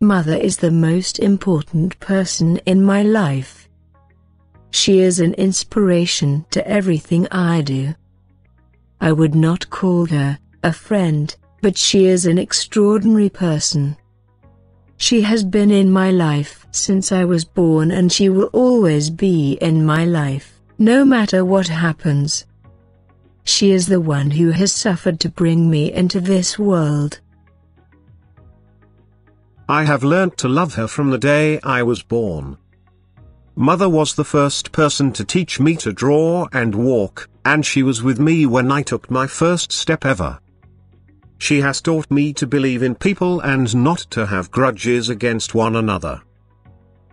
Mother is the most important person in my life. She is an inspiration to everything I do. I would not call her a friend, but she is an extraordinary person. She has been in my life since I was born, and she will always be in my life, no matter what happens. She is the one who has suffered to bring me into this world. I have learnt to love her from the day I was born. Mother was the first person to teach me to draw and walk, and she was with me when I took my first step ever. She has taught me to believe in people and not to have grudges against one another.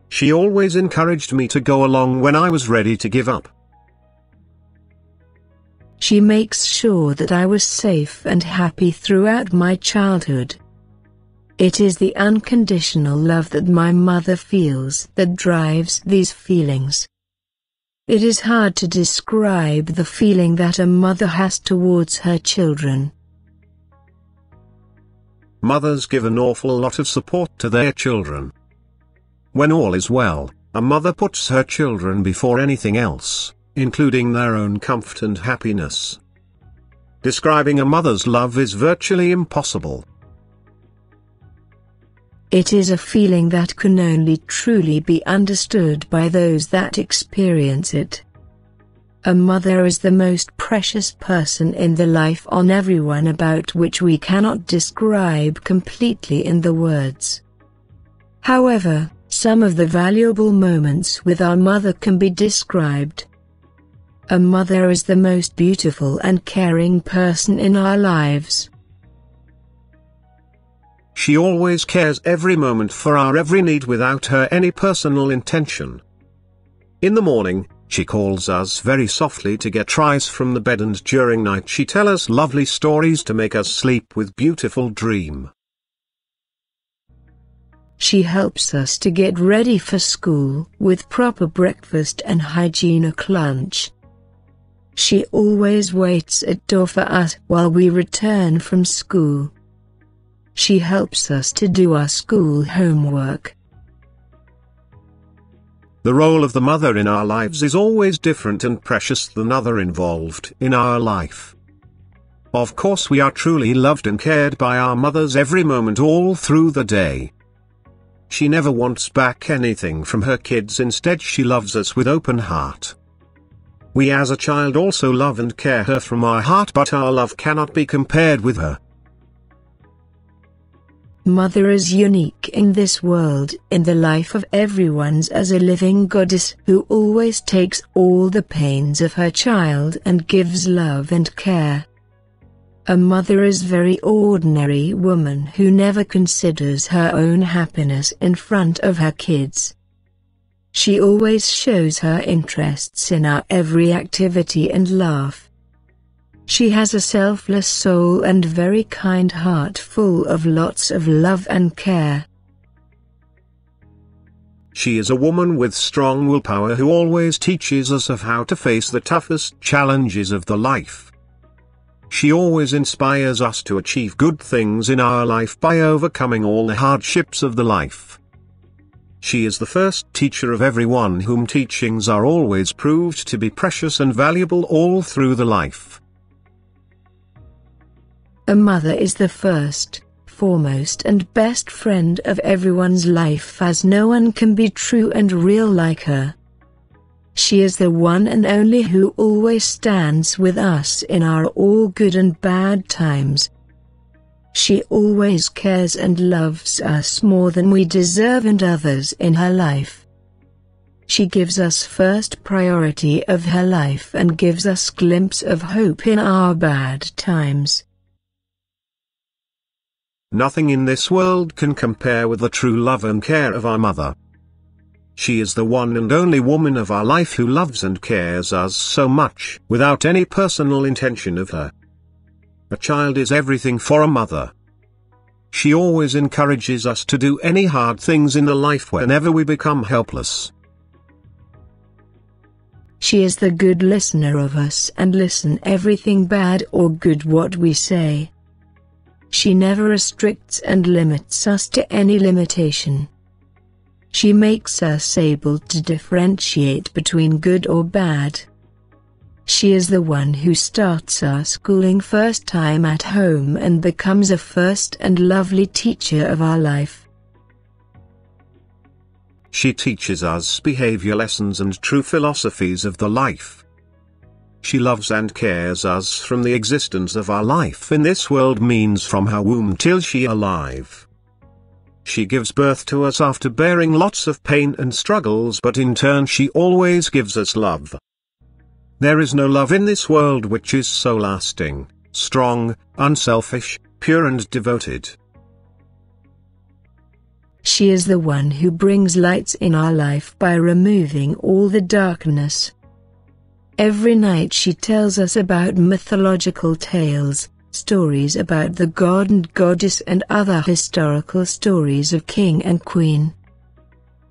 She always encouraged me to go along when I was ready to give up. She makes sure that I was safe and happy throughout my childhood. It is the unconditional love that my mother feels that drives these feelings. It is hard to describe the feeling that a mother has towards her children. Mothers give an awful lot of support to their children. When all is well, a mother puts her children before anything else, including their own comfort and happiness. Describing a mother's love is virtually impossible. It is a feeling that can only truly be understood by those that experience it. A mother is the most precious person in the life on everyone, about which we cannot describe completely in the words. However, some of the valuable moments with our mother can be described. A mother is the most beautiful and caring person in our lives. She always cares every moment for our every need without her any personal intention. In the morning, she calls us very softly to get rise from the bed, and during night she tells us lovely stories to make us sleep with beautiful dream. She helps us to get ready for school with proper breakfast and hygienic lunch. She always waits at door for us while we return from school. She helps us to do our school homework. The role of the mother in our lives is always different and precious than other involved in our life. Of course, we are truly loved and cared by our mothers every moment all through the day. She never wants back anything from her kids, instead she loves us with open heart. We as a child also love and care her from our heart, but our love cannot be compared with her. Mother is unique in this world, in the life of everyone's, as a living goddess who always takes all the pains of her child and gives love and care. A mother is very ordinary woman who never considers her own happiness in front of her kids. She always shows her interests in our every activity and laugh. She has a selfless soul and very kind heart full of lots of love and care. She is a woman with strong willpower who always teaches us of how to face the toughest challenges of the life. She always inspires us to achieve good things in our life by overcoming all the hardships of the life. She is the first teacher of everyone, whom teachings are always proved to be precious and valuable all through the life. A mother is the first, foremost and best friend of everyone's life, as no one can be true and real like her. She is the one and only who always stands with us in our all good and bad times. She always cares and loves us more than we deserve and others in her life. She gives us first priority of her life and gives us glimpse of hope in our bad times. Nothing in this world can compare with the true love and care of our mother. She is the one and only woman of our life who loves and cares us so much without any personal intention of her. A child is everything for a mother. She always encourages us to do any hard things in the life whenever we become helpless. She is the good listener of us and listen everything bad or good what we say. She never restricts and limits us to any limitation. She makes us able to differentiate between good or bad. She is the one who starts our schooling first time at home and becomes a first and lovely teacher of our life. She teaches us behavior lessons and true philosophies of the life. She loves and cares us from the existence of our life in this world, means from her womb till she alive. She gives birth to us after bearing lots of pain and struggles, but in turn she always gives us love. There is no love in this world which is so lasting, strong, unselfish, pure and devoted. She is the one who brings lights in our life by removing all the darkness. Every night she tells us about mythological tales, stories about the god and goddess and other historical stories of king and queen.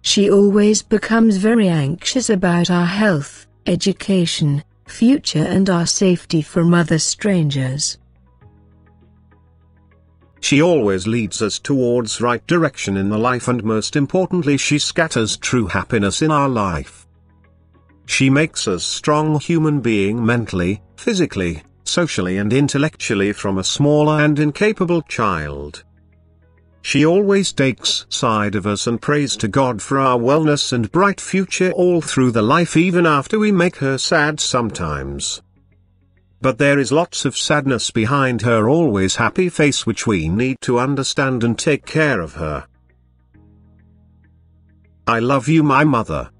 She always becomes very anxious about our health, education, future and our safety from other strangers. She always leads us towards right direction in the life, and most importantly she scatters true happiness in our life. She makes us strong human being mentally, physically, socially and intellectually from a smaller and incapable child. She always takes side of us and prays to God for our wellness and bright future all through the life, even after we make her sad sometimes. But there is lots of sadness behind her always happy face, which we need to understand and take care of her. I love you, my mother.